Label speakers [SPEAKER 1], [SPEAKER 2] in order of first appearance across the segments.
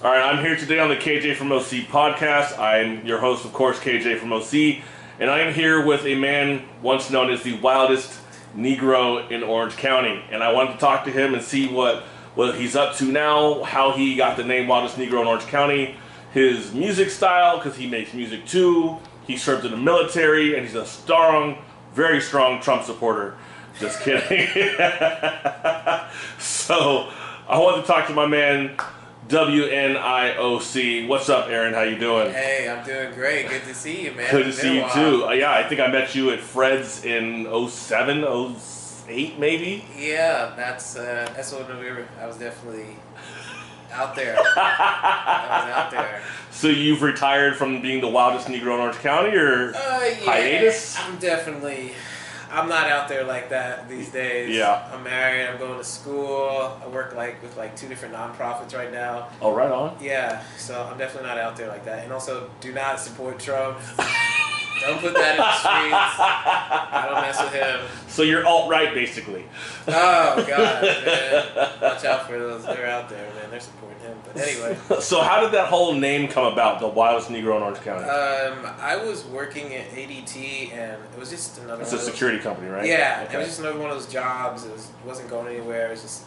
[SPEAKER 1] All right, I'm here today on the KJ from OC podcast. I'm your host, of course, KJ from OC, and I am here with a man once known as the Wildest Negro in Orange County. And I wanted to talk to him and see what he's up to now, how he got the name Wildest Negro in Orange County, his music style, because he makes music too. He served in the military, and he's a strong, very strong Trump supporter. Just kidding. So I want to talk to my man, WNIOC. What's up, Aaron? How you doing?
[SPEAKER 2] Hey, I'm doing great. Good to see you, man.
[SPEAKER 1] Good to see you too. Yeah, I think I met you at Fred's in 07, 08 maybe?
[SPEAKER 2] Yeah, that's when I was definitely out there. I was out there.
[SPEAKER 1] So you've retired from being the Wildest Negro in Orange County, or
[SPEAKER 2] yeah,
[SPEAKER 1] hiatus?
[SPEAKER 2] I'm not out there like that these days.
[SPEAKER 1] Yeah.
[SPEAKER 2] I'm married. I'm going to school. I work with 2 different nonprofits right now.
[SPEAKER 1] Oh, right on.
[SPEAKER 2] Yeah, so I'm definitely not out there like that. And also, do not support Trump. Don't put that in the streets. I don't mess with him.
[SPEAKER 1] So you're alt-right, basically.
[SPEAKER 2] Oh, God, man. Watch out for those. They're out there, man. They're supporting him. But anyway.
[SPEAKER 1] So how did that whole name come about, the Wildest Negro in Orange County?
[SPEAKER 2] I was working at ADT, and it was just another
[SPEAKER 1] It's a security company, right?
[SPEAKER 2] Yeah,
[SPEAKER 1] okay.
[SPEAKER 2] It was just another one of those jobs. It wasn't going anywhere. I was just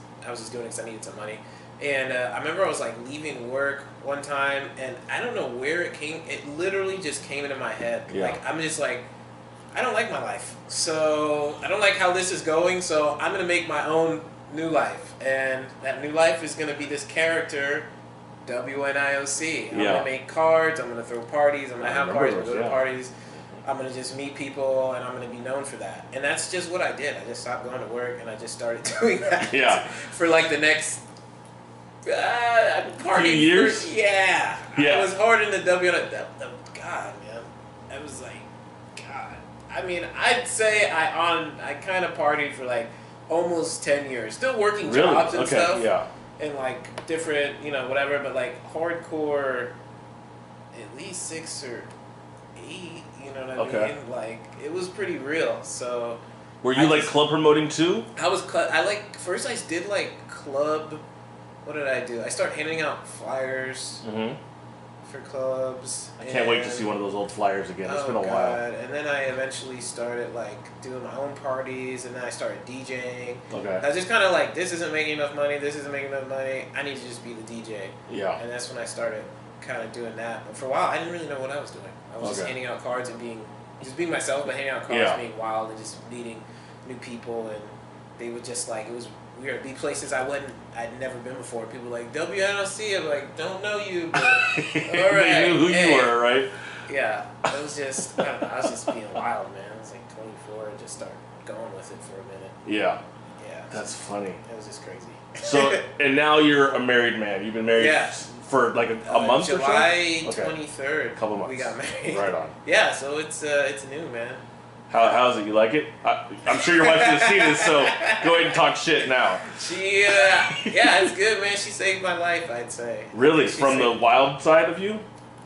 [SPEAKER 2] doing it because I needed some money. And I remember I was leaving work one time, and I don't know where it came. It literally just came into my head.
[SPEAKER 1] Yeah.
[SPEAKER 2] I'm just I don't like my life. So I don't like how this is going. So I'm gonna make my own new life, and that new life is gonna be this character, WNIOC. I'm gonna make cards. I'm gonna throw parties. I'm gonna have parties. I'm gonna go to parties. I'm going to just meet people, and I'm going to be known for that. And that's just what I did. I just stopped going to work, and I just started doing that.
[SPEAKER 1] Yeah.
[SPEAKER 2] For the next
[SPEAKER 1] few years?
[SPEAKER 2] Yeah.
[SPEAKER 1] Yeah.
[SPEAKER 2] I was hard in the God, man. I was God. I mean, I'd say I kind of partied for almost 10 years. Still working jobs and stuff.
[SPEAKER 1] Yeah.
[SPEAKER 2] And different, whatever, but hardcore, at least 6 or 8. You know what I mean? It was pretty real. So
[SPEAKER 1] were you club promoting too?
[SPEAKER 2] I was first I did club. What did I do? I started handing out flyers for clubs.
[SPEAKER 1] I can't wait to see one of those old flyers again. It's been a while.
[SPEAKER 2] And then I eventually started doing my own parties, and then I started DJing.
[SPEAKER 1] Okay.
[SPEAKER 2] I was just kind of this isn't making enough money. This isn't making enough money. I need to just be the DJ.
[SPEAKER 1] Yeah.
[SPEAKER 2] And that's when I started kind of doing that. But for a while, I didn't really know what I was doing. I was just handing out cards and being myself, but handing out cards, being wild, and just meeting new people, and they would just it was weird. Be places I'd never been before. People were WNLC. I'm don't know you, but all right.
[SPEAKER 1] They knew who you were, right?
[SPEAKER 2] Yeah, it was just I was just being wild, man. I was 24 and just started going with it for a minute.
[SPEAKER 1] Yeah.
[SPEAKER 2] Yeah.
[SPEAKER 1] That's funny.
[SPEAKER 2] It was just crazy.
[SPEAKER 1] So, and now you're a married man. You've been married for a month or so?
[SPEAKER 2] July 23rd.
[SPEAKER 1] A couple months.
[SPEAKER 2] We got married.
[SPEAKER 1] Right on.
[SPEAKER 2] Yeah, so it's new, man.
[SPEAKER 1] How's it? You like it? I'm sure your wife's gonna see this, so go ahead and talk shit now.
[SPEAKER 2] She, yeah, it's good, man. She saved my life, I'd say.
[SPEAKER 1] Really? From the wild side of you?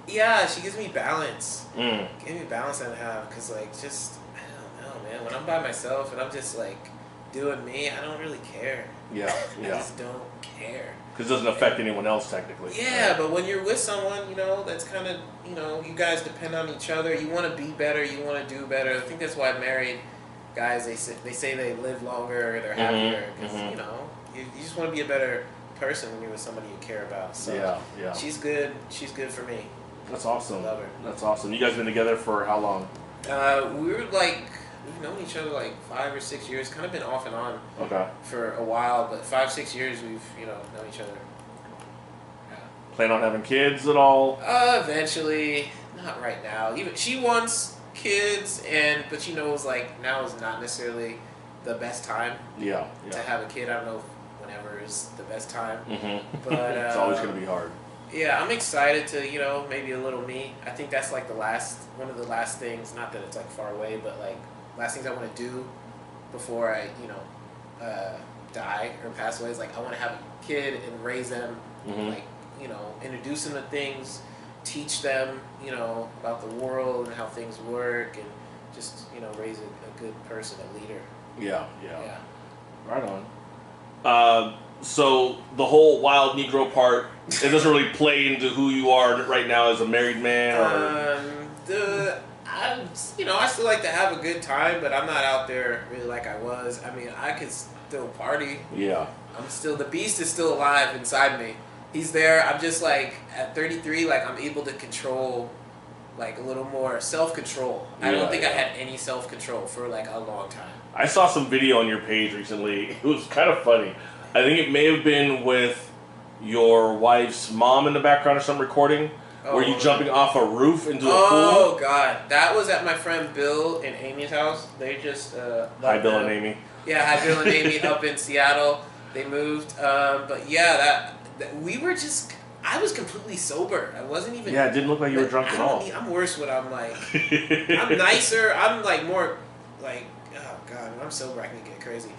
[SPEAKER 2] Yeah, she gives me balance.
[SPEAKER 1] Give
[SPEAKER 2] me balance I have, because, just, I don't know, man. When I'm by myself and I'm just, doing me, I don't really care.
[SPEAKER 1] Yeah.
[SPEAKER 2] I just don't care.
[SPEAKER 1] Because it doesn't affect anyone else, technically.
[SPEAKER 2] Yeah, but when you're with someone, that's kind of, you guys depend on each other. You want to be better. You want to do better. I think that's why married guys, they say they live longer, they're happier. Because, you just want to be a better person when you're with somebody you care about. So
[SPEAKER 1] yeah.
[SPEAKER 2] She's good. She's good for me.
[SPEAKER 1] That's awesome.
[SPEAKER 2] I love her.
[SPEAKER 1] That's awesome. You guys been together for how long?
[SPEAKER 2] We were we've known each other 5 or 6 years, kind of been off and on for a while, but 5-6 years we've known each other. Yeah.
[SPEAKER 1] Plan on having kids at all?
[SPEAKER 2] Eventually, not right now. Even she wants kids, but she knows now is not necessarily the best time.
[SPEAKER 1] Yeah.
[SPEAKER 2] To have a kid. I don't know if whenever is the best time. But
[SPEAKER 1] it's always gonna be hard.
[SPEAKER 2] Yeah, I'm excited to maybe a little me. I think that's one of the last things. Not that it's far away, but last things I want to do before I die or pass away is I want to have a kid and raise them, introduce them to things, teach them about the world and how things work, and just raise a good person, a leader.
[SPEAKER 1] Yeah. Right on. So the whole Wild Negro part, It doesn't really play into who you are right now as a married man?
[SPEAKER 2] I still like to have a good time, but I'm not out there really like I was. I mean, I could still party.
[SPEAKER 1] Yeah.
[SPEAKER 2] The beast is still alive inside me. He's there. I'm just like, at 33, like, I'm able to control, like, a little more self-control. I don't think I had any self-control for, like, a long time.
[SPEAKER 1] I saw some video on your page recently. It was kind of funny. I think it may have been with your wife's mom in the background or some recording. Were you jumping off a roof into a pool?
[SPEAKER 2] Oh, God. That was at my friend Bill and Amy's house. They just...
[SPEAKER 1] Hi, Bill and Amy.
[SPEAKER 2] Yeah, hi, Bill and Amy up in Seattle. They moved. But, yeah, we were just... I was completely sober. I wasn't even...
[SPEAKER 1] Yeah, it didn't look like you were drunk at all.
[SPEAKER 2] I'm worse when I'm, like... I'm nicer. I'm, like, more... Like, oh, God. When I'm sober, I can get crazy.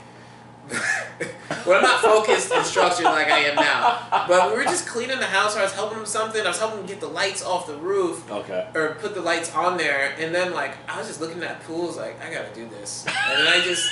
[SPEAKER 2] When I'm not focused and structured like I am now. But we were just cleaning the house, or I was helping him something. I was helping him get the lights off the roof.
[SPEAKER 1] Okay.
[SPEAKER 2] Or put the lights on there. And then, like, I was just looking at pools like, I gotta do this. And then I just...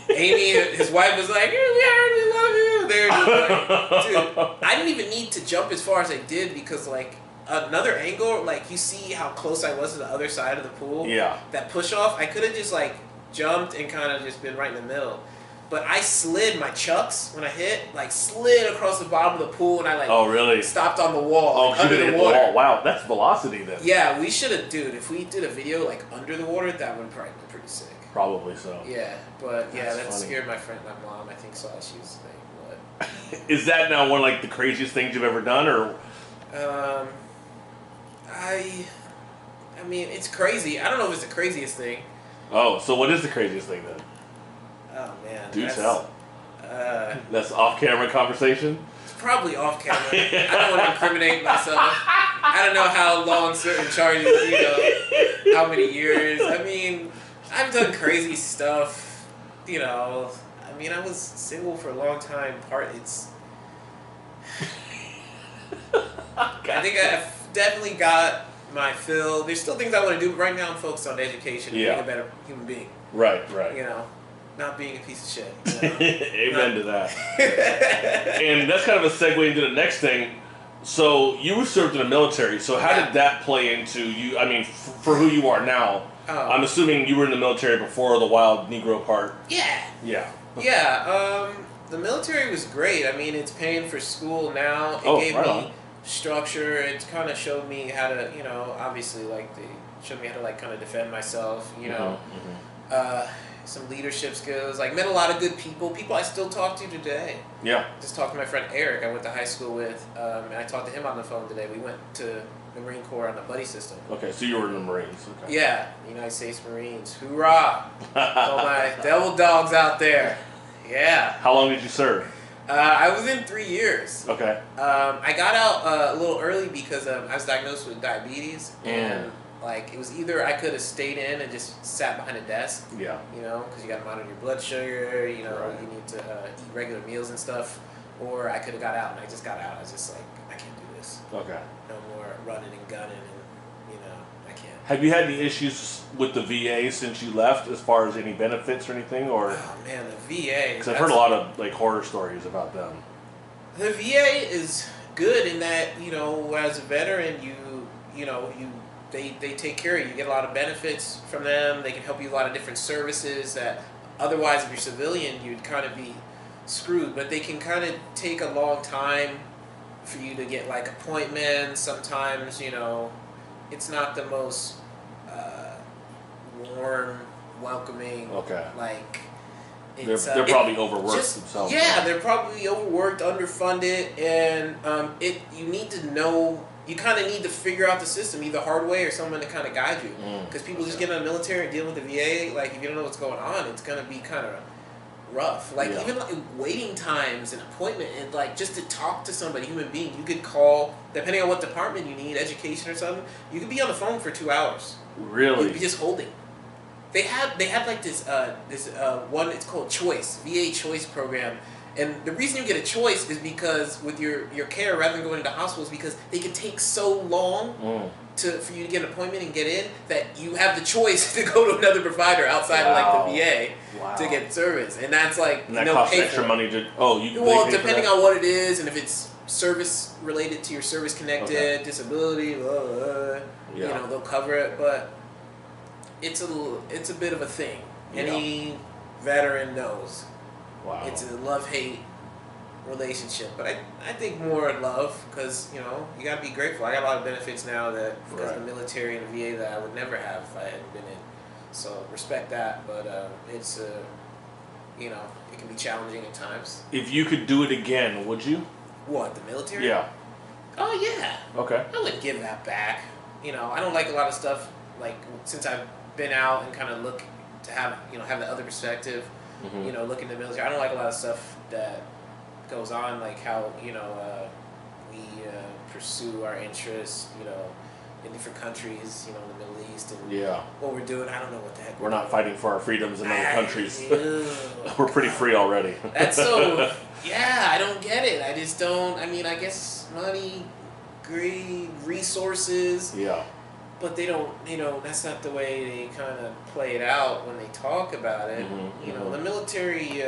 [SPEAKER 2] Amy, his wife, was like, we already love you. They're just like, dude, I didn't even need to jump as far as I did because, like, another angle, like, you see how close I was to the other side of the pool.
[SPEAKER 1] Yeah.
[SPEAKER 2] That push off, I could have just, like, jumped and kind of just been right in the middle. But I slid my chucks when I hit, like, slid across the bottom of the pool, and I, like,
[SPEAKER 1] oh, really?
[SPEAKER 2] stopped on the wall.
[SPEAKER 1] Oh,
[SPEAKER 2] like, under
[SPEAKER 1] hit
[SPEAKER 2] the water.
[SPEAKER 1] The wall. Wow, that's velocity then.
[SPEAKER 2] Yeah, we should have, dude, if we did a video, like, under the water, that would probably be pretty sick.
[SPEAKER 1] Probably so.
[SPEAKER 2] Yeah, but yeah, that
[SPEAKER 1] funny.
[SPEAKER 2] scared my mom, I think, saw she was like, what?
[SPEAKER 1] Is that now one of, like, the craziest things you've ever done, or?
[SPEAKER 2] I mean, it's crazy. I don't know if it's the craziest thing.
[SPEAKER 1] Oh, so what is the craziest thing then?
[SPEAKER 2] Oh, man.
[SPEAKER 1] Do tell. That's off-camera conversation?
[SPEAKER 2] It's probably off-camera. I don't want to incriminate myself. I don't know how long certain charges, how many years. I mean, I've done crazy stuff, I mean, I was single for a long time. I think I've definitely got my fill. There's still things I want to do, but right now I'm focused on education and being a better human being.
[SPEAKER 1] Right.
[SPEAKER 2] Not being a piece of shit.
[SPEAKER 1] Amen to that. And that's kind of a segue into the next thing. So you were served in the military. So how did that play into you? I mean, for who you are now, I'm assuming you were in the military before the Wild Negro part.
[SPEAKER 2] Yeah.
[SPEAKER 1] Yeah.
[SPEAKER 2] Yeah. The military was great. I mean, it's paying for school now. It gave me structure. It kind of showed me how to, obviously, like, they showed me how to, like, kind of defend myself, some leadership skills. Like, met a lot of good people I still talk to today.
[SPEAKER 1] Yeah.
[SPEAKER 2] Just talked to my friend Eric I went to high school with, and I talked to him on the phone today. We went to the Marine Corps on a buddy system.
[SPEAKER 1] Okay, so you were in the Marines. Okay.
[SPEAKER 2] Yeah, United States Marines. Hoorah! All my devil dogs out there. Yeah.
[SPEAKER 1] How long did you serve?
[SPEAKER 2] I was in 3 years.
[SPEAKER 1] Okay.
[SPEAKER 2] I got out a little early because I was diagnosed with diabetes, and like, it was either I could have stayed in and just sat behind a desk. Yeah. Because you got to monitor your blood sugar. You need to eat regular meals and stuff. Or I could have got out, and I just got out. I was just like, I can't do this.
[SPEAKER 1] Okay.
[SPEAKER 2] No more running and gunning, and I can't.
[SPEAKER 1] Have you had any issues with the VA since you left, as far as any benefits or anything, or?
[SPEAKER 2] Oh man, the VA.
[SPEAKER 1] Because I've heard a lot of like horror stories about them.
[SPEAKER 2] The VA is good in that as a veteran, they take care of you. You get a lot of benefits from them. They can help you a lot of different services that otherwise, if you're civilian, you'd kind of be screwed. But they can kind of take a long time for you to get like appointments. Sometimes, it's not the most warm, welcoming. Okay. Like,
[SPEAKER 1] they're probably overworked themselves.
[SPEAKER 2] Yeah, they're probably overworked, underfunded, and you need to know. You kind of need to figure out the system, either hard way or someone to kind of guide you. Because people just get in the military and deal with the VA. Like, if you don't know what's going on, it's going to be kind of rough. Like, even like waiting times and appointment, and like just to talk to somebody, human being, you could call, depending on what department you need, education or something, you could be on the phone for 2 hours.
[SPEAKER 1] Really?
[SPEAKER 2] You'd be just holding. They had like this one, it's called Choice, VA Choice program. And the reason you get a choice is because with your care, rather than going into hospitals, because they can take so long for you to get an appointment and get in, that you have the choice to go to another provider outside of like the VA to get service. And that's like,
[SPEAKER 1] and that costs extra money to,
[SPEAKER 2] well, depending on what it is, and if it's service related to your service connected disability. You know, they'll cover it, but it's a bit of a thing. Any veteran knows.
[SPEAKER 1] Wow.
[SPEAKER 2] It's a love-hate relationship, but I think more love, because you know you gotta be grateful. I got a lot of benefits now that because the military and the VA that I would never have if I hadn't been in. So respect that, but it's you know, it can be challenging at times.
[SPEAKER 1] If you could do it again, would you?
[SPEAKER 2] What, the military?
[SPEAKER 1] Yeah.
[SPEAKER 2] Oh yeah.
[SPEAKER 1] Okay.
[SPEAKER 2] I wouldn't give that back. You know, I don't like a lot of stuff. Like since I've been out and kind of look to have the other perspective. You know, look in the military. I don't like a lot of stuff that goes on, like how we pursue our interests. You know, in different countries. You know, in the Middle East and what we're doing. I don't know what the heck.
[SPEAKER 1] We're not fighting for our freedoms in other countries. We're pretty free already.
[SPEAKER 2] That's so. Yeah, I don't get it. I just don't. I mean, I guess money, greed, resources.
[SPEAKER 1] Yeah.
[SPEAKER 2] But they don't, you know, that's not the way they kind of play it out when they talk about it. You know, the military,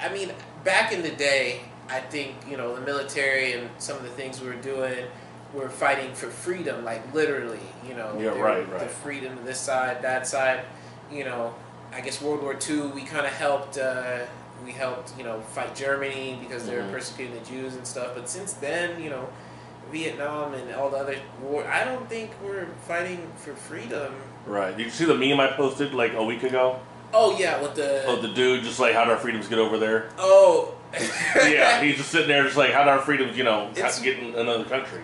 [SPEAKER 2] I mean, back in the day, I think, you know, the military and some of the things we were doing, we're fighting for freedom, like literally, you know.
[SPEAKER 1] Yeah, right.
[SPEAKER 2] The freedom of this side, that side. You know, I guess World War II, we kind of helped, you know, fight Germany because they were persecuting the Jews and stuff. But since then, you know, Vietnam and all the other war, I don't think we're fighting for freedom. Right.
[SPEAKER 1] Did you see the meme I posted like a week ago?
[SPEAKER 2] Oh yeah, with the
[SPEAKER 1] dude just like, how did our freedoms get over there?
[SPEAKER 2] Oh.
[SPEAKER 1] Yeah, he's just sitting there just like, how did our freedoms, you know, get in another country?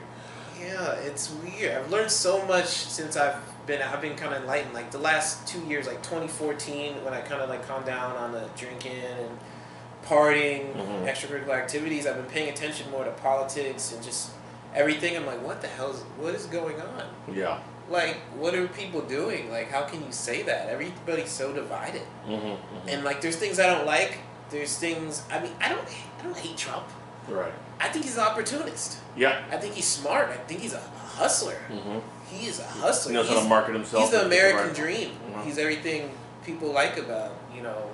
[SPEAKER 2] Yeah, it's weird. I've learned so much since I've been kind of enlightened. Like the last 2 years, like 2014, when I kind of like calmed down on the drinking and partying, extracurricular activities, I've been paying attention more to politics and just everything. I'm like, what is going on?
[SPEAKER 1] Yeah.
[SPEAKER 2] Like, what are people doing? Like, how can you say that? Everybody's so divided. And like, there's things I don't like. There's things. I mean, I don't hate Trump.
[SPEAKER 1] Right.
[SPEAKER 2] I think he's an opportunist.
[SPEAKER 1] Yeah.
[SPEAKER 2] I think he's smart. I think he's a hustler. He is a hustler.
[SPEAKER 1] He knows how to market himself.
[SPEAKER 2] He's the American dream. He's everything people like about, you know,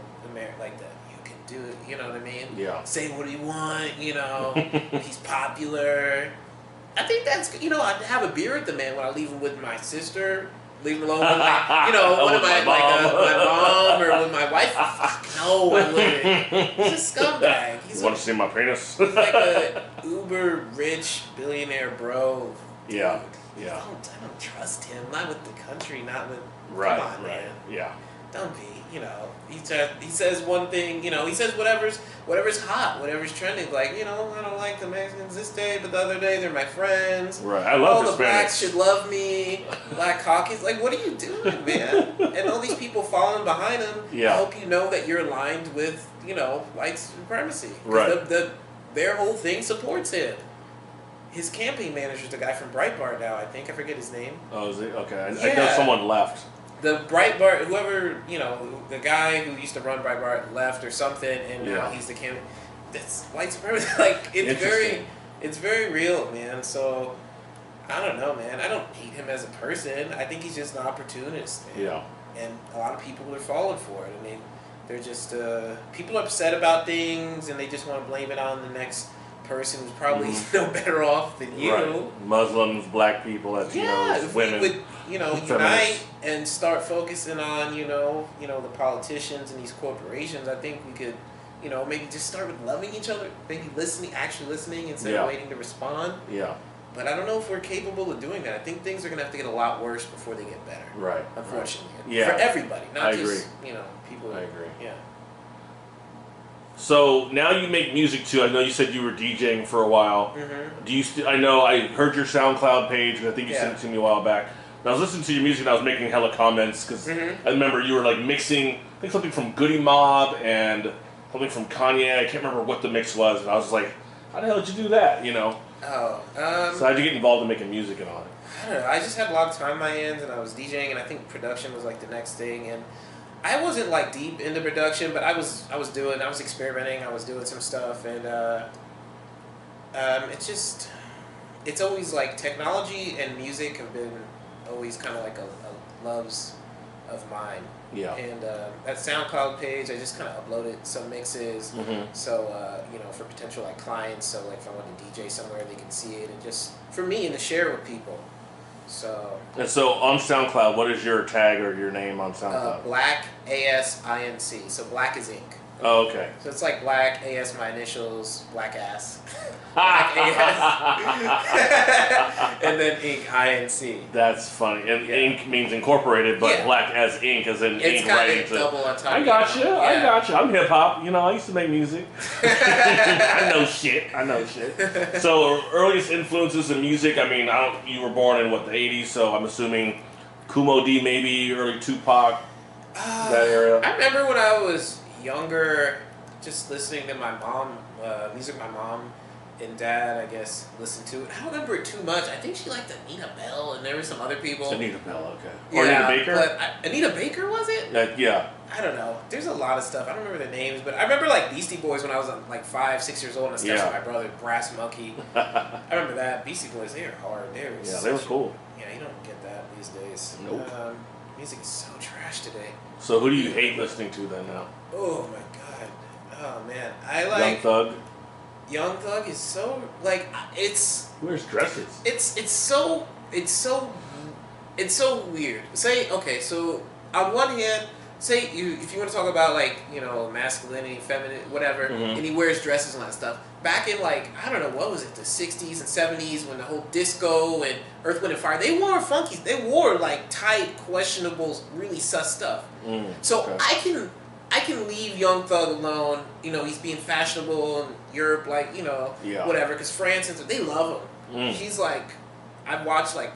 [SPEAKER 2] like that. You can do it. You know what I mean?
[SPEAKER 1] Yeah.
[SPEAKER 2] Say what you want. You know. He's popular. I think that's, you know, I'd have a beer with the man when I leave him with my sister, leave him alone with my, you know, one of my,
[SPEAKER 1] my
[SPEAKER 2] mom or with my wife. Fuck no, I wouldn't. He's a scumbag.
[SPEAKER 1] You want to see my penis?
[SPEAKER 2] He's like a uber rich billionaire bro. Dude.
[SPEAKER 1] Yeah.
[SPEAKER 2] I don't trust him. Not with the country, not with,
[SPEAKER 1] right,
[SPEAKER 2] come on, man.
[SPEAKER 1] Yeah.
[SPEAKER 2] Don't be, you know, he says one thing, you know, he says whatever's hot, whatever's trending. Like, you know, I don't like the Mexicans this day, but the other day they're my friends.
[SPEAKER 1] Right, I love
[SPEAKER 2] the blacks should love me. Black Caucasians, like, what are you doing, man? And all these people following behind him.
[SPEAKER 1] Yeah.
[SPEAKER 2] I hope you know that you're aligned with, you know, white supremacy.
[SPEAKER 1] Right.
[SPEAKER 2] Their whole thing supports him. His campaign manager's the guy from Breitbart now, I think. I forget his name.
[SPEAKER 1] Oh, is it? Okay. I know someone left.
[SPEAKER 2] The Breitbart, whoever, you know, the guy who used to run Breitbart left or something, and now he's the candidate. That's white supremacy. Like, it's very real, man. So, I don't know, man. I don't hate him as a person. I think he's just an opportunist, man.
[SPEAKER 1] Yeah.
[SPEAKER 2] And a lot of people are falling for it. I mean, they're just, people are upset about things, and they just want to blame it on the next person who's probably no better off than you.
[SPEAKER 1] Right. Muslims, black people, Latinos, women.
[SPEAKER 2] We would, you know, unite and start focusing on, you know, the politicians and these corporations. I think we could, you know, maybe just start with loving each other, maybe actually listening instead of waiting to respond.
[SPEAKER 1] Yeah.
[SPEAKER 2] But I don't know if we're capable of doing that. I think things are going to have to get a lot worse before they get better.
[SPEAKER 1] Right.
[SPEAKER 2] Unfortunately.
[SPEAKER 1] Right. Yeah.
[SPEAKER 2] For everybody, not
[SPEAKER 1] I
[SPEAKER 2] just,
[SPEAKER 1] agree.
[SPEAKER 2] you know, people.
[SPEAKER 1] I agree.
[SPEAKER 2] Yeah.
[SPEAKER 1] So now you make music too. I know you said you were DJing for a while. Do you? I know I heard your SoundCloud page, and I think you sent it to me a while back. And I was listening to your music, and I was making hella comments because I remember you were like mixing, I think something from Goody Mob and something from Kanye. I can't remember what the mix was, and I was like, "How the hell did you do that?" You know.
[SPEAKER 2] Oh.
[SPEAKER 1] So how did you get involved in making music and all that?
[SPEAKER 2] I don't know. I just had a lot of time on my hands, and I was DJing, and I think production was like the next thing, and I wasn't like deep into production, but I was experimenting, I was doing some stuff, and it's always like technology and music have been always kind of like a loves of mine.
[SPEAKER 1] Yeah.
[SPEAKER 2] And that SoundCloud page, I just kind of uploaded some mixes. So, you know, for potential like clients. So, like if I want to DJ somewhere, they can see it, and just for me and to share with people. So.
[SPEAKER 1] And so on SoundCloud, what is your tag or your name on SoundCloud?
[SPEAKER 2] Black ASINC. So Black is ink.
[SPEAKER 1] Oh, okay.
[SPEAKER 2] So it's like Black AS, my initials, Black ass. Black AS. And then ink, INC.
[SPEAKER 1] That's funny. And ink means incorporated, but black as ink as in
[SPEAKER 2] it's
[SPEAKER 1] ink writing.
[SPEAKER 2] It's kind of double on top.
[SPEAKER 1] I got you. I got you. I'm hip hop. You know, I used to make music. I know shit. So earliest influences in music. I mean, you were born in what, the '80s? So I'm assuming Kumo D, maybe early Tupac. That era.
[SPEAKER 2] I remember when I was younger, just listening to my mom, music my mom and dad, I guess, listened to. I don't remember it too much. I think she liked Anita Bell, and there were some other people.
[SPEAKER 1] Anita Bell, okay. Or Anita Baker?
[SPEAKER 2] But Anita Baker, was it?
[SPEAKER 1] Yeah.
[SPEAKER 2] I don't know. There's a lot of stuff. I don't remember the names, but I remember like Beastie Boys when I was like 5, 6 years old, and I stepped with my brother, Brass Monkey. I remember that. Beastie Boys, they were hard.
[SPEAKER 1] They were cool.
[SPEAKER 2] Yeah, you don't get that these days.
[SPEAKER 1] Nope.
[SPEAKER 2] Music is so trash today.
[SPEAKER 1] So who do you hate listening to then now?
[SPEAKER 2] Oh my god. Oh man. I like
[SPEAKER 1] Young Thug.
[SPEAKER 2] Young Thug is so like it's
[SPEAKER 1] Who wears dresses?
[SPEAKER 2] It's so weird. Say okay, so on one hand, say if you want to talk about like, you know, masculinity, feminine, whatever, and he wears dresses and all that stuff. Back in like, I don't know, what was it, the 60s and 70s when the whole disco and Earth, Wind and Fire, they wore funky, they wore like tight, questionable, really sus stuff. So I can leave Young Thug alone. You know, he's being fashionable in Europe, like, you know, whatever, because France, and they love him. He's like, I've watched like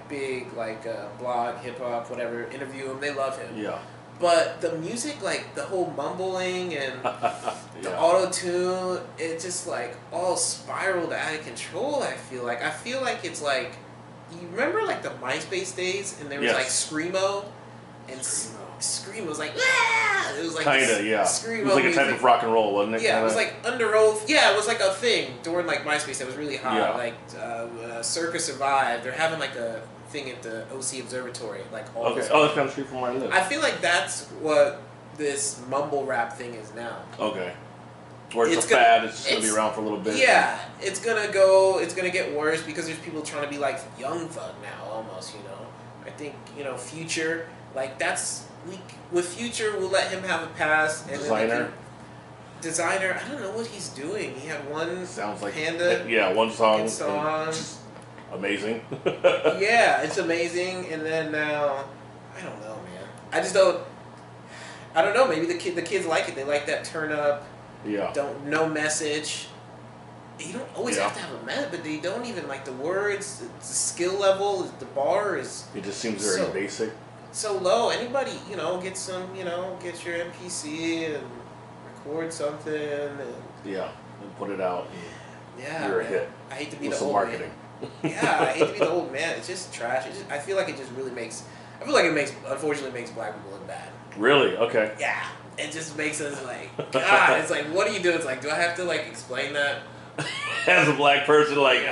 [SPEAKER 2] big like blog, hip hop, whatever, interview him. They love him. Yeah. But the music, like the whole mumbling and the auto tune, it just like all spiraled out of control. I feel like it's like, you remember like the MySpace days, and there was like screamo, and screamo was like, ah! It was like
[SPEAKER 1] kinda, screamo. It was like a type of rock and roll, wasn't it?
[SPEAKER 2] Yeah, it was like Underoath. Yeah, it was like a thing during like MySpace that was really hot. Yeah. Like Circa Survive. They're having like a thing at the OC Observatory, like all this.
[SPEAKER 1] Oh, that's down the street from where I live.
[SPEAKER 2] I feel like that's what this mumble rap thing is now.
[SPEAKER 1] Okay. Where it's a fad, it's just gonna be around for a little bit.
[SPEAKER 2] Yeah, it's gonna get worse because there's people trying to be like Young Thug now, almost, you know. I think, you know, Future, like with Future, we'll let him have a pass. And Designer, I don't know what he's doing. He had one Panda.
[SPEAKER 1] Yeah, one song. Amazing.
[SPEAKER 2] Yeah, it's amazing. And then now, I don't know, man. I don't know. Maybe the kids like it. They like that turn up. Yeah. No message. You don't always have to have a message, but they don't even like the words. The skill level, the bar is.
[SPEAKER 1] It just seems very basic.
[SPEAKER 2] So low. Anybody, you know, get your MPC and record something and.
[SPEAKER 1] Yeah, and put it out.
[SPEAKER 2] Yeah.
[SPEAKER 1] You're a hit.
[SPEAKER 2] I hate to be
[SPEAKER 1] with
[SPEAKER 2] the old
[SPEAKER 1] marketing.
[SPEAKER 2] Man. Yeah, I hate to be the old man. It's just trash. I feel like it just really makes. Unfortunately, makes black people look bad.
[SPEAKER 1] Really? Okay.
[SPEAKER 2] Yeah, it just makes us like, God. It's like, what do you do? It's like, do I have to like explain that?
[SPEAKER 1] As a black person, like,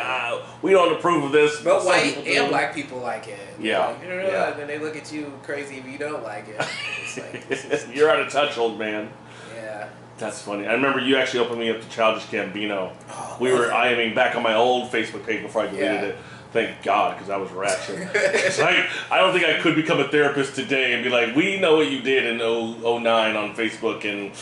[SPEAKER 1] we don't approve of this.
[SPEAKER 2] But white and black people like it.
[SPEAKER 1] Yeah.
[SPEAKER 2] Like, and then they look at you crazy if you don't like it. It's like,
[SPEAKER 1] you're out of touch, old man.
[SPEAKER 2] Yeah.
[SPEAKER 1] That's funny. I remember you actually opened me up to Childish Gambino. Oh, we were IMing back on my old Facebook page before I deleted it. Thank God, because I was ratchet. I don't think I could become a therapist today and be like, we know what you did in 09 on Facebook, and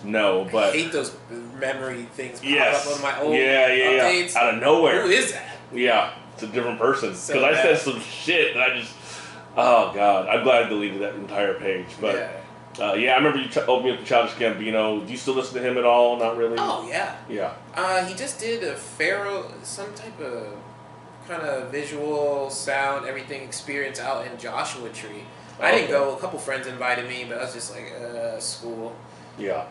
[SPEAKER 1] no, but...
[SPEAKER 2] I hate those memory things pop up on my old updates.
[SPEAKER 1] Out of nowhere.
[SPEAKER 2] Who is that?
[SPEAKER 1] Yeah, it's a different person. Because I said some shit and I just... Oh, God. I'm glad I deleted that entire page, but... I remember you opened me up to Childish Gambino. Do you still listen to him at all? Not really?
[SPEAKER 2] Oh, yeah.
[SPEAKER 1] Yeah.
[SPEAKER 2] He just did a Pharaoh, some type of kind of visual, sound, everything experience out in Joshua Tree. I didn't go. A couple friends invited me, but I was just like, school.
[SPEAKER 1] Yeah.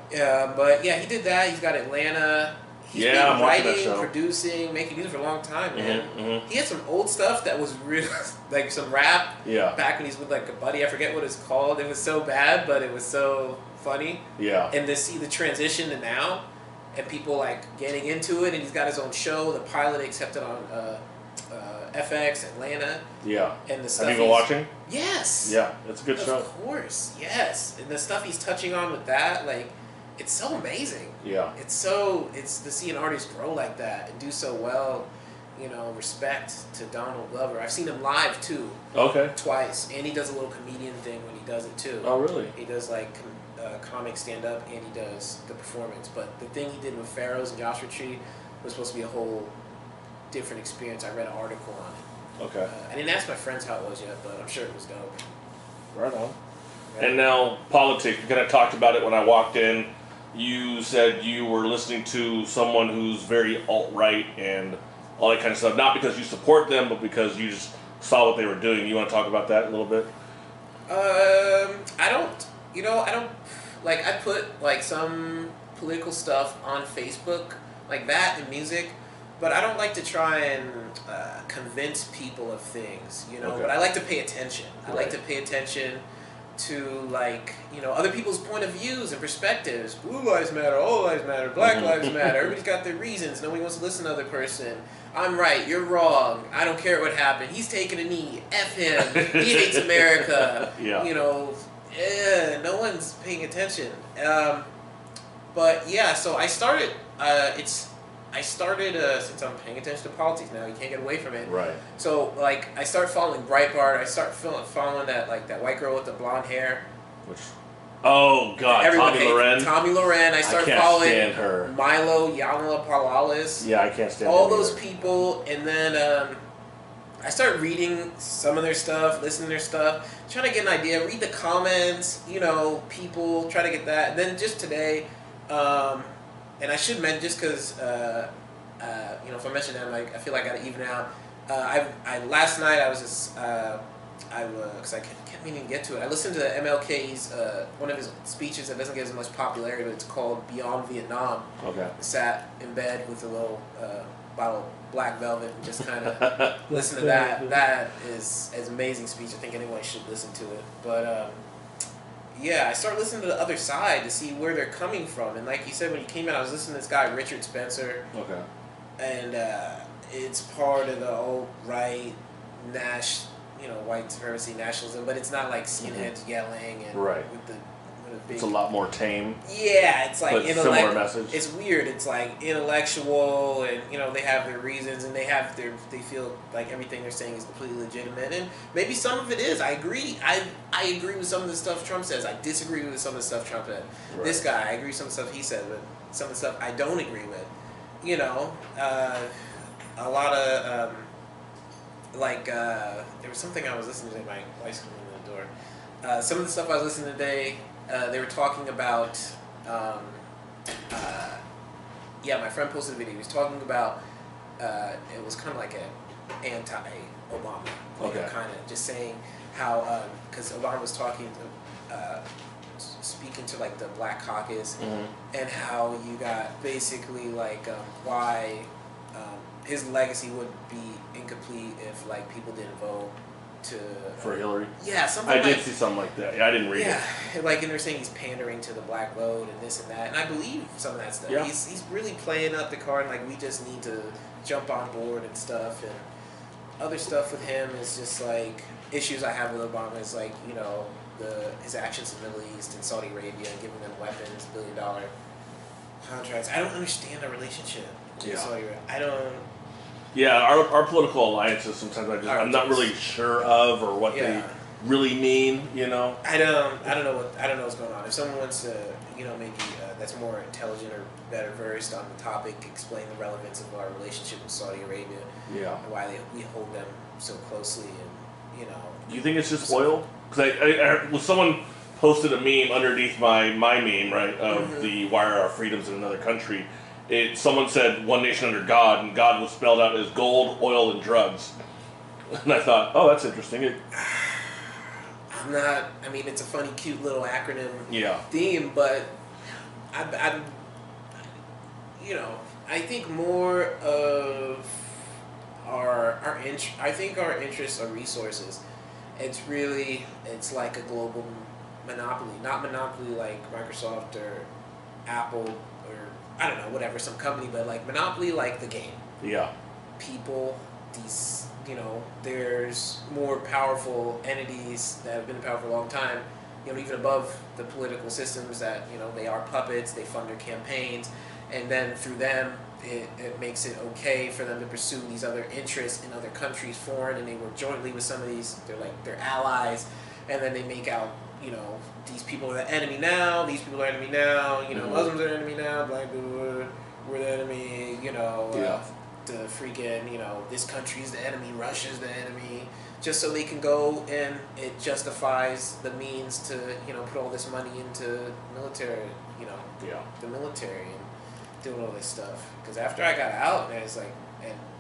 [SPEAKER 2] But yeah, he did that. He's got Atlanta. He's been writing, producing, making music for a long time, man. He had some old stuff that was real, like some rap. Yeah. Back when he's with like a buddy, I forget what it's called. It was so bad, but it was so funny. Yeah. And to see the transition to now, and people like getting into it, and he's got his own show. The pilot accepted on FX Atlanta.
[SPEAKER 1] Yeah.
[SPEAKER 2] And the stuff.
[SPEAKER 1] Have you been watching?
[SPEAKER 2] Yes.
[SPEAKER 1] Yeah, it's a good show.
[SPEAKER 2] Of course, yes. And the stuff he's touching on with that, like, it's so amazing.
[SPEAKER 1] Yeah.
[SPEAKER 2] It's to see an artist grow like that and do so well. You know, respect to Donald Glover. I've seen him live too.
[SPEAKER 1] Okay.
[SPEAKER 2] Twice, and he does a little comedian thing when he does it too.
[SPEAKER 1] Oh, really?
[SPEAKER 2] He does like comic stand up, and he does the performance. But the thing he did with Pharaohs and Joshua Tree was supposed to be a whole different experience. I read an article on it.
[SPEAKER 1] Okay.
[SPEAKER 2] I didn't ask my friends how it was yet, but I'm sure it was dope.
[SPEAKER 1] Right on.
[SPEAKER 2] Right.
[SPEAKER 1] And now politics. We kind of talked about it when I walked in. You said you were listening to someone who's very alt-right and all that kind of stuff. Not because you support them, but because you just saw what they were doing. You want to talk about that a little bit?
[SPEAKER 2] I don't. You know, I don't. Like, I put like some political stuff on Facebook, like that, and music. But I don't like to try and convince people of things, you know.
[SPEAKER 1] Okay.
[SPEAKER 2] But I like to pay attention. I like
[SPEAKER 1] Right.
[SPEAKER 2] to pay attention to, like, you know, other people's point of views and perspectives. Blue lives matter, all lives matter, black lives matter. Everybody's got their reasons. Nobody wants to listen to the other person. I'm right, you're wrong. I don't care what happened. He's taking a knee. F him. He hates America.
[SPEAKER 1] Yeah.
[SPEAKER 2] You know, no one's paying attention. But yeah, so I started. Since I'm paying attention to politics now, you can't get away from it.
[SPEAKER 1] Right.
[SPEAKER 2] So, like, I start following Breitbart. I start following that white girl with the blonde hair.
[SPEAKER 1] Which? Oh God,
[SPEAKER 2] Everyone
[SPEAKER 1] Tommy
[SPEAKER 2] hates
[SPEAKER 1] Loren.
[SPEAKER 2] Tommy Loren. I start
[SPEAKER 1] can't
[SPEAKER 2] following
[SPEAKER 1] stand her.
[SPEAKER 2] Milo Yiannopoulos.
[SPEAKER 1] Yeah, I can't stand
[SPEAKER 2] all
[SPEAKER 1] her
[SPEAKER 2] those
[SPEAKER 1] either.
[SPEAKER 2] people, and then I start reading some of their stuff, listening to their stuff, trying to get an idea. Read the comments, you know, people try to get that. And then just today. And I should mention, just because, you know, if I mention them, I feel like I gotta even out. Last night I was just, because I kept meaning to get to it. I listened to MLK's, one of his speeches that doesn't get as much popularity, but it's called Beyond Vietnam.
[SPEAKER 1] Okay.
[SPEAKER 2] I sat in bed with a little bottle of Black Velvet and just kind of listened to that. That is an amazing speech. I think anyone should listen to it. But, yeah, I started listening to the other side to see where they're coming from. And like you said, when you came in, I was listening to this guy, Richard Spencer.
[SPEAKER 1] Okay.
[SPEAKER 2] And it's part of the alt-right, white supremacy nationalism, but it's not like skinheads yelling and
[SPEAKER 1] Right.
[SPEAKER 2] with the big...
[SPEAKER 1] It's a lot more tame.
[SPEAKER 2] Yeah, it's like
[SPEAKER 1] But similar message.
[SPEAKER 2] It's weird. It's like intellectual, and you know they have their reasons, and they feel like everything they're saying is completely legitimate, and maybe some of it is. I agree. I agree with some of the stuff Trump says. I disagree with some of the stuff Trump said.
[SPEAKER 1] Right.
[SPEAKER 2] This guy, I agree with some of the stuff he said, but some of the stuff I don't agree with. You know, a lot of there was something I was listening to. My wife's coming in the door. Some of the stuff I was listening to today. They were talking about, my friend posted a video. He was talking about, it was kind of like an anti-Obama.
[SPEAKER 1] Okay.
[SPEAKER 2] Kind of just saying how, because Obama was talking to, speaking to like the Black Caucus, and how you got basically like why his legacy would be incomplete if like people didn't vote
[SPEAKER 1] for Hillary.
[SPEAKER 2] Yeah, something.
[SPEAKER 1] I did see something like that. Yeah, I didn't read it.
[SPEAKER 2] Yeah, like, and they're saying he's pandering to the black vote and this and that, and I believe some of that stuff.
[SPEAKER 1] Yeah.
[SPEAKER 2] He's really playing up the card, and like we just need to jump on board and stuff. And other stuff with him is just like issues I have with Obama is like, you know, his actions in the Middle East and Saudi Arabia and giving them weapons, $1 billion contracts. I don't understand the relationship with Saudi Arabia. I don't.
[SPEAKER 1] Yeah, our political alliances sometimes I'm not really sure of or what they really mean. You know.
[SPEAKER 2] I don't know what's going on. If someone wants to, you know, maybe that's more intelligent or better versed on the topic, explain the relevance of our relationship with Saudi Arabia.
[SPEAKER 1] Yeah.
[SPEAKER 2] And why we hold them so closely, and you know.
[SPEAKER 1] Do you think it's just oil? Because I someone posted a meme underneath my meme, right, of the "Why are our freedoms in another country?" Someone said "one nation under God," and God was spelled out as gold, oil, and drugs. And I thought, oh, that's interesting.
[SPEAKER 2] I mean, it's a funny, cute little acronym theme, but I think more of our interests are resources. It's like a global monopoly, not monopoly like Microsoft or Apple or I don't know, whatever, some company, but like monopoly like the game.
[SPEAKER 1] Yeah.
[SPEAKER 2] People, these, there's more powerful entities that have been powerful for a long time, even above the political systems that, they are puppets, they fund their campaigns, and then through them, it makes it okay for them to pursue these other interests in other countries, foreign, and they work jointly with some of these, they're allies, and then they make out, these people are the enemy now, these people are enemy now, Muslims are the enemy now, black people were the enemy, the freaking, this country's the enemy, Russia's the enemy, just so they can go and it justifies the means to, put all this money into military, the military and doing all this stuff. Because after I got out, man, it's like,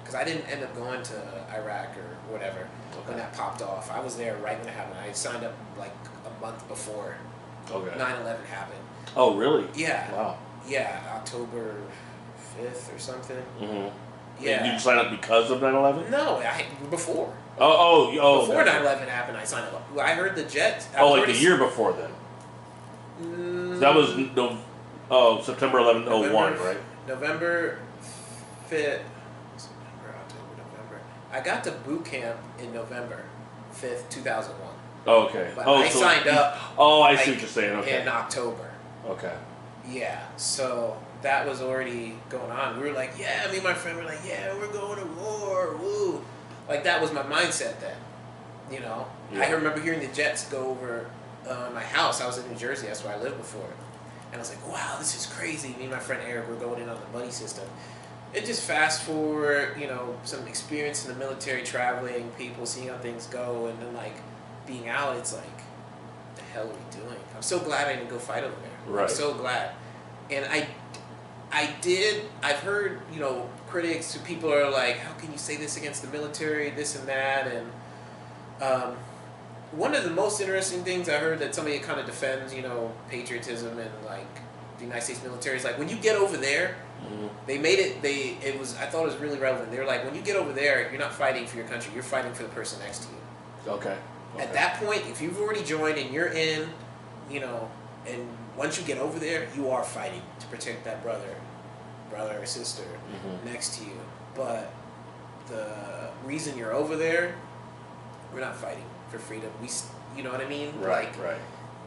[SPEAKER 2] because I didn't end up going to Iraq or whatever when that popped off. I was there right when it happened. I signed up like a month before 9/11 happened.
[SPEAKER 1] Oh, really?
[SPEAKER 2] Yeah.
[SPEAKER 1] Wow.
[SPEAKER 2] Yeah, October 5th or something.
[SPEAKER 1] Mm-hmm.
[SPEAKER 2] Yeah.
[SPEAKER 1] Did you sign up because of 9/11?
[SPEAKER 2] No, before.
[SPEAKER 1] Before
[SPEAKER 2] 9/11 happened, I signed up. I heard the Jets.
[SPEAKER 1] Like the year before then. That was September 11th, 01, right?
[SPEAKER 2] November 5th. September, October, November. I got to boot camp in November 5th, 2001.
[SPEAKER 1] Oh, okay.
[SPEAKER 2] But I signed up.
[SPEAKER 1] I see what you're saying. Okay.
[SPEAKER 2] In October.
[SPEAKER 1] Okay.
[SPEAKER 2] Yeah. So that was already going on. We were like, me and my friend were like, we're going to war. Woo. Like, that was my mindset then. Yeah. I remember hearing the Jets go over my house. I was in New Jersey. That's where I lived before. And I was like, wow, this is crazy. Me and my friend Eric were going in on the buddy system. It just fast forward, some experience in the military, traveling, people, seeing how things go, and then, like, being out, it's like, what the hell are we doing? I'm so glad I didn't go fight over there.
[SPEAKER 1] Right.
[SPEAKER 2] I'm so glad. And I've heard, critics, people are like, how can you say this against the military, this and that, and one of the most interesting things I heard that somebody kind of defends, patriotism and, like, the United States military is, like, when you get over there, they made it, I thought it was really relevant. They were like, when you get over there, you're not fighting for your country, you're fighting for the person next to you.
[SPEAKER 1] Okay.
[SPEAKER 2] At that point, if you've already joined and you're in, and once you get over there, you are fighting to protect that brother or sister next to you. But the reason you're over there, we're not fighting for freedom. You know what I mean?
[SPEAKER 1] Right.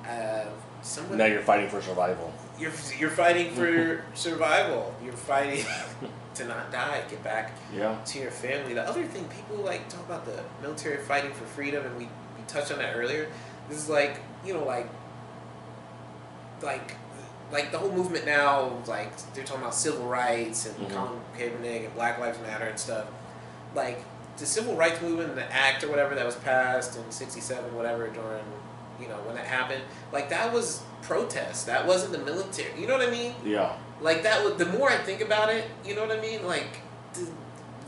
[SPEAKER 2] Now
[SPEAKER 1] you're fighting for survival.
[SPEAKER 2] You're fighting for survival. You're fighting to not die, get back to your family. The other thing, people like talk about the military fighting for freedom, and we touched on that earlier. This is like, like the whole movement now, like they're talking about civil rights and Colin Kaepernick and Black Lives Matter and stuff. Like the civil rights movement, the act or whatever that was passed in '67, whatever, during, when that happened, like that was protest. That wasn't the military. You know what I mean?
[SPEAKER 1] Yeah.
[SPEAKER 2] Like that was, the more I think about it, you know what I mean? Like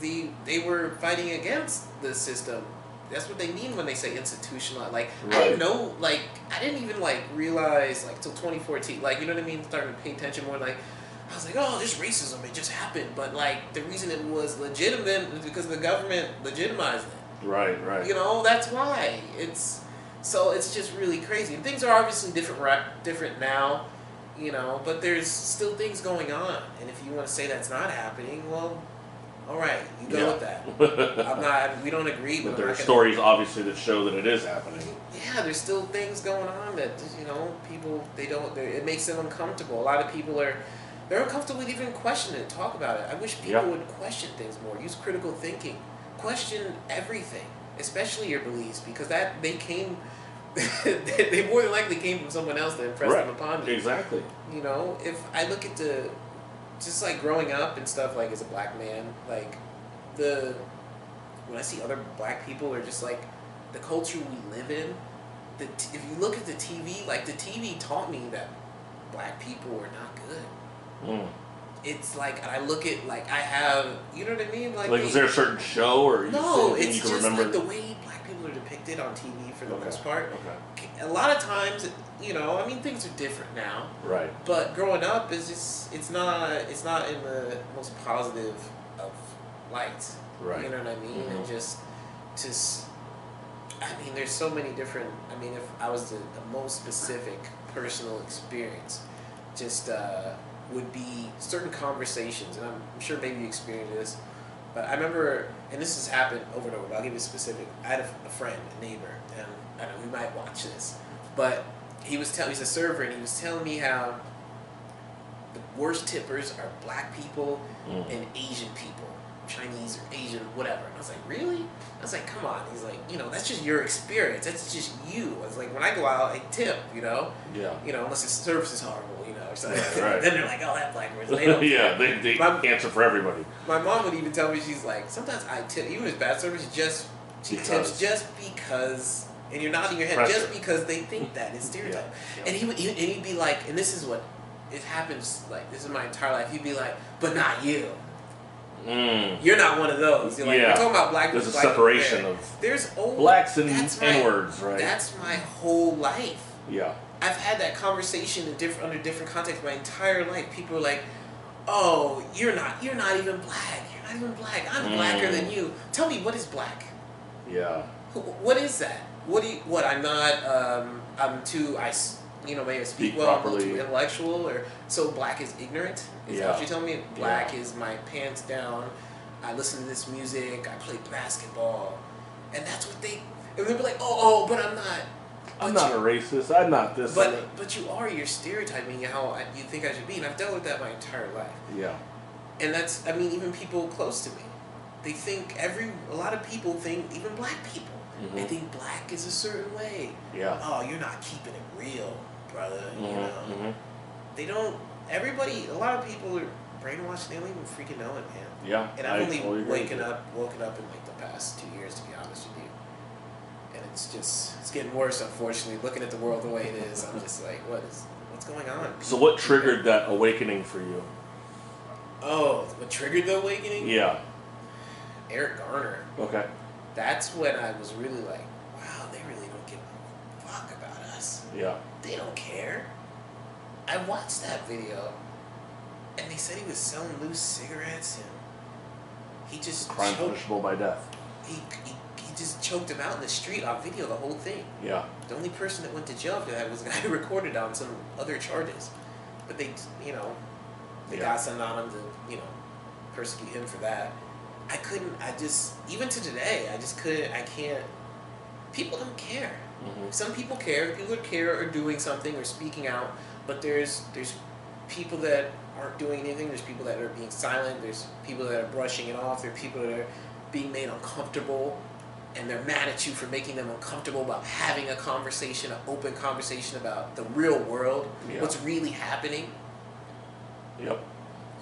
[SPEAKER 2] they were fighting against the system. That's what they mean when they say institutional. Like, right. I didn't know, like, I didn't even, like, realize, like, till 2014, like, you know what I mean? Starting to pay attention more, like, I was like, oh, there's racism, it just happened. But, like, the reason it was legitimate was because the government legitimized it.
[SPEAKER 1] Right.
[SPEAKER 2] That's why. So it's just really crazy. And things are obviously different now, but there's still things going on. And if you want to say that's not happening, well, all right, you go with that. We don't agree.
[SPEAKER 1] But there are stories, obviously, that show that it is happening.
[SPEAKER 2] Yeah, there's still things going on that, people, it makes them uncomfortable. A lot of people they're uncomfortable with even questioning it, talk about it. I wish people would question things more, use critical thinking, question everything, especially your beliefs, because they came, they more than likely came from someone else that impressed them upon you.
[SPEAKER 1] Exactly.
[SPEAKER 2] If I look at just like growing up and stuff, like as a black man, like when I see other black people, or just like the culture we live in, if you look at the TV, like the TV taught me that black people are not good. It's like, and I look at, like, I have, you know what I mean? Like
[SPEAKER 1] is there a certain show, or
[SPEAKER 2] no, it's
[SPEAKER 1] you can
[SPEAKER 2] just
[SPEAKER 1] remember?
[SPEAKER 2] Like the way black people are depicted on TV for the most part.
[SPEAKER 1] Okay.
[SPEAKER 2] A lot of times, things are different now.
[SPEAKER 1] Right.
[SPEAKER 2] But growing up is just, it's not in the most positive of lights.
[SPEAKER 1] Right.
[SPEAKER 2] You know what I mean? And just, there's so many different, if I was the most specific personal experience, just would be certain conversations, and I'm sure maybe you experienced this, But I remember, and this has happened over and over, but I'll give you a specific. I had a friend, a neighbor, and I know we might watch this, but he's a server, and he was telling me how the worst tippers are black people and Asian people, Chinese or Asian, whatever. And I was like, really? I was like, come on. He's like, that's just your experience. That's just you. I was like, when I go out, I tip,
[SPEAKER 1] Yeah.
[SPEAKER 2] Unless the service is horrible, or something.
[SPEAKER 1] Right.
[SPEAKER 2] Then they're like, oh, that black person. They don't
[SPEAKER 1] yeah, they answer for everybody.
[SPEAKER 2] My mom would even tell me, she's like, sometimes I tip, even if it's bad service, she tips just because, and you're nodding your head,
[SPEAKER 1] Pressure.
[SPEAKER 2] just because they think that. It's stereotype.
[SPEAKER 1] Yeah.
[SPEAKER 2] And he'd be like, and this is what, it happens, like, this is my entire life. He'd be like, but not you. You're not one of those. You're like, we're talking about black people.
[SPEAKER 1] There's a separation of blacks and N-words, right?
[SPEAKER 2] That's my whole life.
[SPEAKER 1] Yeah.
[SPEAKER 2] I've had that conversation under different contexts my entire life. People are like, oh, you're not even black. You're not even black. I'm blacker than you. Tell me, what is black?
[SPEAKER 1] Yeah.
[SPEAKER 2] What is that? I'm not, I'm too, maybe I speak well, I'm too intellectual, or so black is ignorant? Is that what you're telling me? Black is my pants down, I listen to this music, I play basketball, and that's what and they'll be like, oh, but I'm not.
[SPEAKER 1] I'm not a racist, I'm not this.
[SPEAKER 2] But you are, you're stereotyping how you think I should be, and I've dealt with that my entire life.
[SPEAKER 1] Yeah.
[SPEAKER 2] And that's, even people close to me, they think, a lot of people think, even black people, they think black is a certain way.
[SPEAKER 1] Yeah.
[SPEAKER 2] Oh, you're not keeping it real, brother. They don't. A lot of people are brainwashed. They don't even freaking know it, man.
[SPEAKER 1] Yeah.
[SPEAKER 2] And I've only woken up in like the past 2 years, to be honest with you. And it's getting worse, unfortunately. Looking at the world the way it is, I'm just like, what's going on?
[SPEAKER 1] So what triggered that awakening for you?
[SPEAKER 2] Oh, what triggered the awakening?
[SPEAKER 1] Yeah.
[SPEAKER 2] Eric Garner.
[SPEAKER 1] Okay.
[SPEAKER 2] That's when I was really like, wow, they really don't give a fuck about us.
[SPEAKER 1] Yeah.
[SPEAKER 2] They don't care. I watched that video, and they said he was selling loose cigarettes, and he just
[SPEAKER 1] crime punishable by death.
[SPEAKER 2] He just choked him out in the street on video, the whole thing.
[SPEAKER 1] Yeah.
[SPEAKER 2] The only person that went to jail for that was the guy who recorded on some other charges, but they got something on him to persecute him for that. Even to today, I can't. People don't care. Some people care. The people that care are doing something or speaking out. But there's people that aren't doing anything. There's people that are being silent. There's people that are brushing it off. There are people that are being made uncomfortable, and they're mad at you for making them uncomfortable about having a conversation, an open conversation about the real world, what's really happening.
[SPEAKER 1] Yep.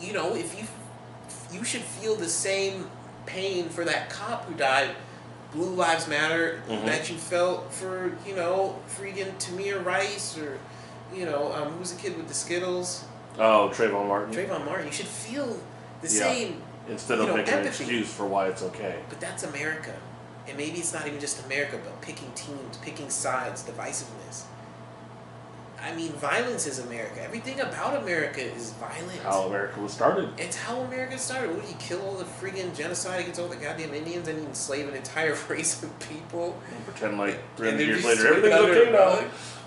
[SPEAKER 2] If you should feel the same pain for that cop who died, Blue Lives Matter, that you felt for, freaking Tamir Rice, or, who's the kid with the Skittles?
[SPEAKER 1] Oh, Trayvon Martin.
[SPEAKER 2] Trayvon Martin. You should feel the same,
[SPEAKER 1] instead of making
[SPEAKER 2] empathy.
[SPEAKER 1] an excuse for why it's okay.
[SPEAKER 2] But that's America. And maybe it's not even just America, but picking teams, picking sides, divisiveness. Violence is America. Everything about America is violent.
[SPEAKER 1] How America was started.
[SPEAKER 2] It's how America started. What, did you kill all the friggin' genocide against all the goddamn Indians and enslave an entire race of people?
[SPEAKER 1] And pretend like 300 years later everything's okay now.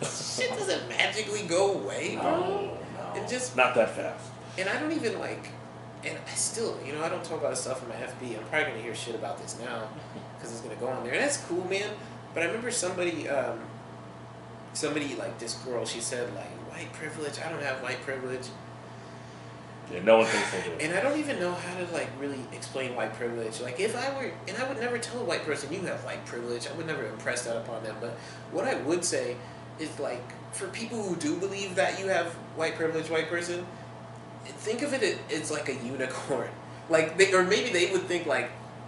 [SPEAKER 2] Shit doesn't magically go away, bro.
[SPEAKER 1] No.
[SPEAKER 2] It just,
[SPEAKER 1] not that fast.
[SPEAKER 2] And I don't even and I still, I don't talk about this stuff in my FB. I'm probably going to hear shit about this now because it's going to go on there. And that's cool, man. But I remember somebody like this girl, she said, like, white privilege. I don't have white privilege.
[SPEAKER 1] Yeah, no one thinks they do.
[SPEAKER 2] And I don't even know how to really explain white privilege. Like, if I were, and I would never tell a white person you have white privilege. I would never impress that upon them. But what I would say is, for people who do believe that you have white privilege, white person, think of it as like a unicorn. Or maybe they would think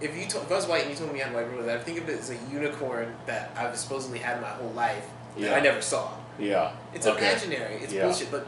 [SPEAKER 2] if I was white and you told me I had white privilege, I'd think of it as a unicorn that I've supposedly had my whole life that I never saw.
[SPEAKER 1] Yeah.
[SPEAKER 2] It's imaginary. It's bullshit. But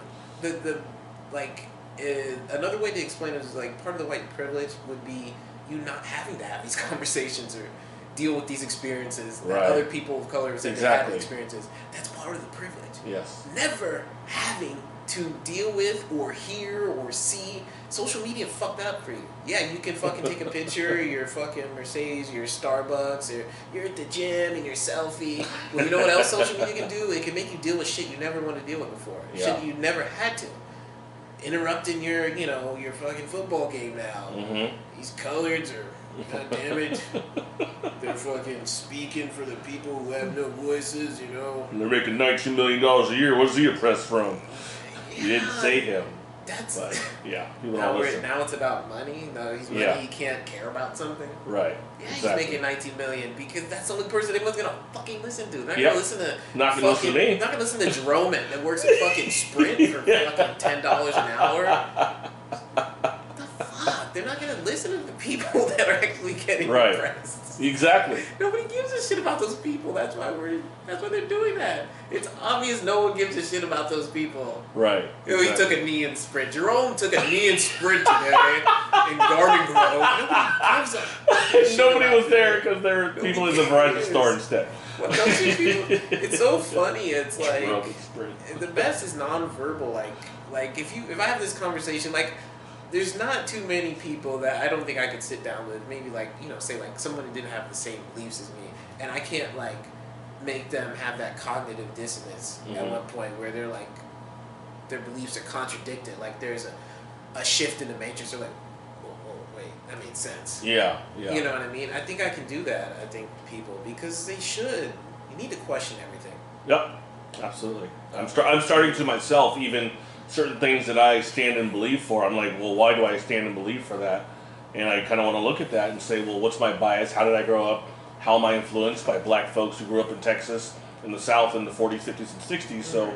[SPEAKER 2] another way to explain it is part of the white privilege would be you not having to have these conversations or deal with these experiences that other people of color have had experiences. That's part of the privilege.
[SPEAKER 1] Yes.
[SPEAKER 2] Never having to deal with or hear or see. Social media fucked that up for you. Yeah, you can fucking take a picture of your fucking Mercedes, your Starbucks, or you're at the gym and your selfie. Well, you know what else social media can do? It can make you deal with shit you never want to deal with before. Shit you never had to. interrupting your your fucking football game now.
[SPEAKER 1] Mm-hmm.
[SPEAKER 2] These coloreds are, god damn it, they're fucking speaking for the people who have no voices,
[SPEAKER 1] And they're making $19 million a year. Where's he oppressed from?
[SPEAKER 2] Yeah,
[SPEAKER 1] You didn't say him.
[SPEAKER 2] But
[SPEAKER 1] yeah,
[SPEAKER 2] now it's about money. No, he's money.
[SPEAKER 1] Yeah.
[SPEAKER 2] He can't care about something.
[SPEAKER 1] Right.
[SPEAKER 2] Yeah,
[SPEAKER 1] exactly.
[SPEAKER 2] he's making $19 million because that's the only person anyone's gonna fucking listen to. They're not
[SPEAKER 1] Yep.
[SPEAKER 2] gonna listen to.
[SPEAKER 1] Not gonna listen to me.
[SPEAKER 2] Not gonna listen to Jerome that works at fucking Sprint for fucking $10 an hour. What the fuck? They're not gonna listen to the people that are actually getting
[SPEAKER 1] right.
[SPEAKER 2] oppressed.
[SPEAKER 1] Exactly.
[SPEAKER 2] Nobody gives a shit about those people. That's why they're doing that. It's obvious no one gives a shit about those people.
[SPEAKER 1] Right.
[SPEAKER 2] Exactly. He took a knee in Sprint. Jerome took a knee in Sprint today in Garden Grove.
[SPEAKER 1] Nobody was there because there were people in the Verizon store instead.
[SPEAKER 2] What don't you people? It's so funny. It's like the best is nonverbal. Like if I have this conversation, like there's not too many people that I don't think I could sit down with. Maybe say like someone who didn't have the same beliefs as me, and I can't like make them have that cognitive dissonance at one point where they're like their beliefs are contradicted. Like there's a shift in the matrix. They're like, whoa, wait, that made sense.
[SPEAKER 1] Yeah.
[SPEAKER 2] You know what I mean? I think I can do that. I think people because they should. You need to question everything.
[SPEAKER 1] Yep. Absolutely. I'm starting to myself even. Certain things that I stand and believe for, I'm like, well, why do I stand and believe for that? And I kind of want to look at that and say, well, what's my bias? How did I grow up? How am I influenced by black folks who grew up in Texas, in the South in the 40s, 50s, and 60s? So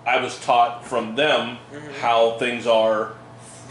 [SPEAKER 1] I was taught from them how things are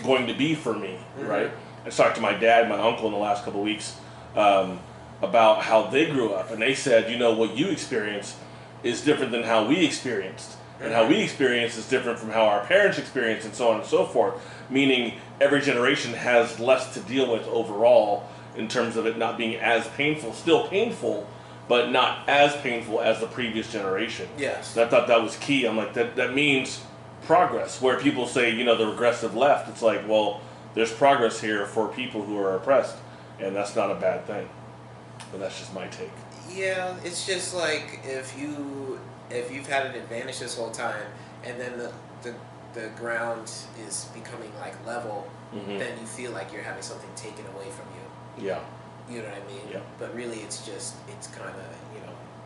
[SPEAKER 1] going to be for me, right? I talked to my dad and my uncle in the last couple of weeks about how they grew up. And they said, what you experience is different than how we experienced. And how we experience is different from how our parents experience and so on and so forth. Meaning every generation has less to deal with overall in terms of it not being as painful. Still painful, but not as painful as the previous generation.
[SPEAKER 2] Yes.
[SPEAKER 1] And I thought that was key. I'm like, that means progress. Where people say, the regressive left, it's like, well, there's progress here for people who are oppressed. And that's not a bad thing. But that's just my take.
[SPEAKER 2] Yeah, it's just like if you've had an advantage this whole time, and then the ground is becoming like level, then you feel like you're having something taken away from you.
[SPEAKER 1] Yeah.
[SPEAKER 2] You know what I mean?
[SPEAKER 1] Yeah.
[SPEAKER 2] But really, it's kind of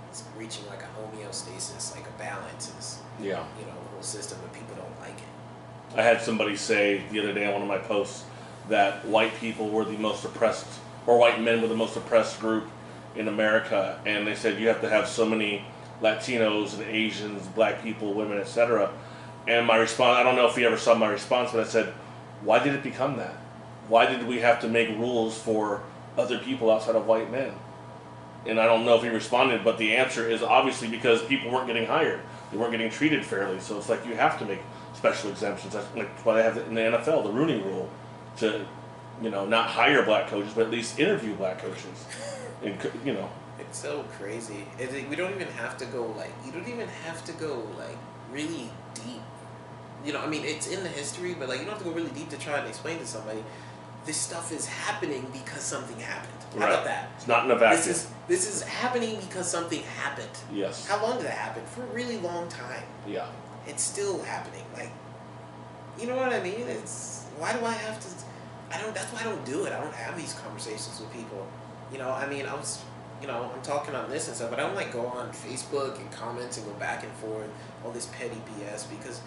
[SPEAKER 2] it's reaching like a homeostasis, like a balance. The whole system, but people don't like it.
[SPEAKER 1] I had somebody say the other day on one of my posts that white people were the most oppressed, or white men were the most oppressed group in America, and they said you have to have so many Latinos and Asians, black people, women, etc. And my response, I don't know if he ever saw my response, but I said, why did it become that? Why did we have to make rules for other people outside of white men? And I don't know if he responded, but the answer is obviously because people weren't getting hired. They weren't getting treated fairly. So it's like you have to make special exemptions. That's like why they have it in the NFL, the Rooney Rule, to not hire black coaches, but at least interview black coaches. And
[SPEAKER 2] It's so crazy. We don't even have to go you don't even have to go really deep. I mean, it's in the history, but you don't have to go really deep to try and explain to somebody. This stuff is happening because something happened. How about that?
[SPEAKER 1] It's not in a vacuum.
[SPEAKER 2] This is happening because something happened.
[SPEAKER 1] Yes.
[SPEAKER 2] How long did that happen? For a really long time.
[SPEAKER 1] Yeah.
[SPEAKER 2] It's still happening. You know what I mean? Why do I have to? That's why I don't do it. I don't have these conversations with people. I mean, I'm talking on this and stuff, but I don't go on Facebook and comments and go back and forth, all this petty BS, because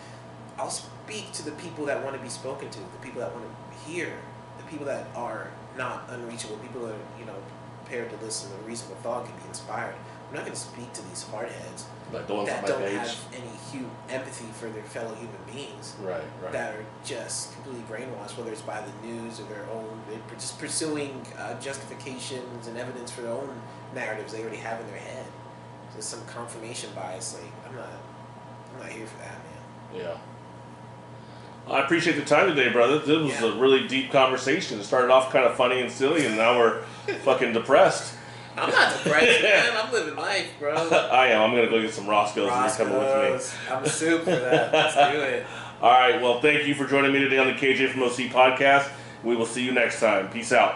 [SPEAKER 2] I'll speak to the people that want to be spoken to, the people that want to hear, the people that are not unreachable, people that are, prepared to listen to reasonable thought, can be inspired. I'm not going to speak to these hardheads that don't have any empathy for their fellow human beings.
[SPEAKER 1] Right.
[SPEAKER 2] That are just completely brainwashed, whether it's by the news or their own, they're just pursuing justifications and evidence for their own narratives they already have in their head. So there's some confirmation bias. I'm not here for that, man.
[SPEAKER 1] Yeah. I appreciate the time today, brother. This was a really deep conversation. It started off kind of funny and silly, and now we're fucking depressed.
[SPEAKER 2] I'm not depressed, man. I'm living life, bro.
[SPEAKER 1] I am. I'm going to go get some Roscoe's and you're coming with me.
[SPEAKER 2] I'm a soup for that. Let's do it.
[SPEAKER 1] All right. Well, thank you for joining me today on the KJ from OC podcast. We will see you next time. Peace out.